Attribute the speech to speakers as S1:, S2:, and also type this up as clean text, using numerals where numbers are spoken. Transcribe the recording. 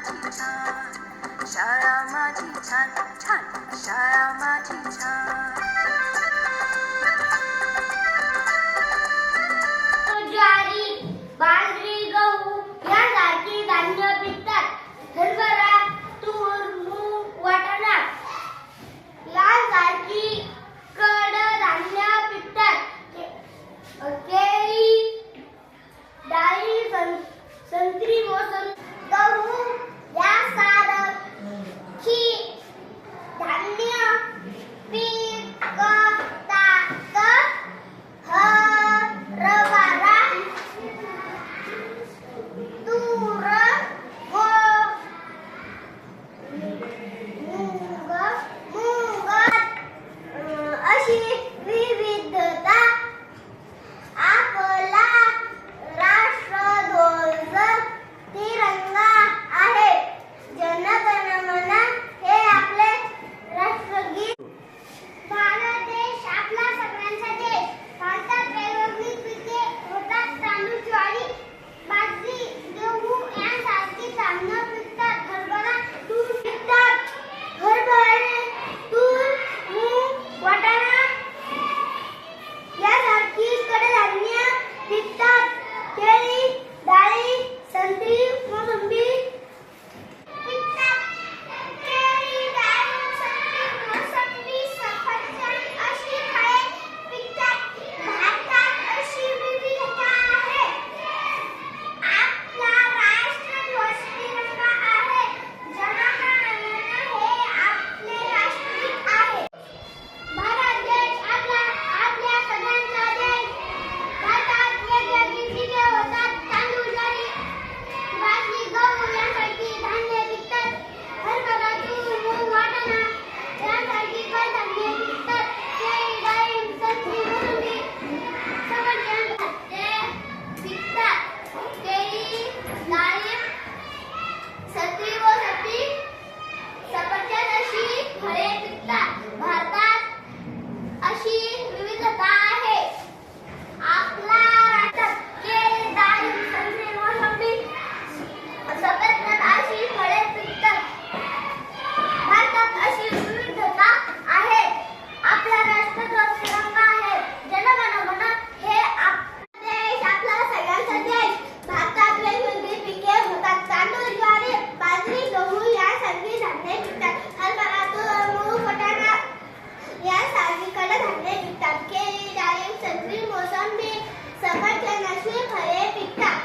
S1: माझी छान शाळा माझी छान छान शाळा माझी छान
S2: ज्वारी, बाजरी, गहू यासारखी धान्य पिकतात. हरभरा, तूर, मूग, वाटाणा यासारखी कडधान्य पिकतात. केळी, डाळी, संत्री, मोसंबी, गहू यासारखी धान्य पिकतात. हरभरा, तूर, मूग अशी विविधता आपला राष्ट्रध्वज तिरंगा आहे. जन गण मन हे आपले राष्ट्रगीत. भारत देश आपला सगळ्यांचा देश. भारतात वेगवेगळी पिके होतात. तांदूळ, ज्वारी, बाजरी, गहू यांसारखी धान्य पिकतात. हरभरा, तूर पिकतात. हरभरे, तूर, मूग, वाटाणा यासारखी कडधान्य पिकतात. केळी, डाळी, संत्री, मोसंबी पिकतात. केळी, डाळी, संत्री, मोसंबी, सफरचंद अशी फळे पिकतात. भारतात अशी विविधता आहे. आपला राष्ट्रध्वज तिरंगा आहे. जन गण मन हे आपले राष्ट्रगीत आहे. भारत देश आपल्या सगळ्यांचा देश. भारतात वेगवेगळी पिके होतात. तांदूळ, ज्वारी, बाजरी, गहू यांसारखी धान्य पिकतात. हरभरा, तूर, मूग, वाटाणा यांसारखी कडधान्य पिकतात. केळी, डाळी, संत्री, मोसंबी, सफरचंद पिकतात. केळी, डाळिंब, संत्री, मोसंबी, सफरचंद अशी फळे पिकतात. भारतात अशी विविधता आहे. आपला राष्ट्रात केळी, डाळिंब, संत्री, मोसंबी, सफरचंद अशी फळे पिकतात. भारतात अशी विविधता आहे. आपला राष्ट्रध्वज तिरंगा आहे. जन गण मन हे आपला देश. आपला सगळ्यांचा देश. भारतात वेगवेगळी पिके होतात. तांदूळ, ज्वारी, बाजरी, गहू यासारखी धान्य पिकतात. हरभरा, तूर, मूग, वाटाणा यासारखी कडधान्ये पिकतात. केळी, डाळिंब, संत्री, मोसंबी, सफरचंद अशी फळे पिकतात.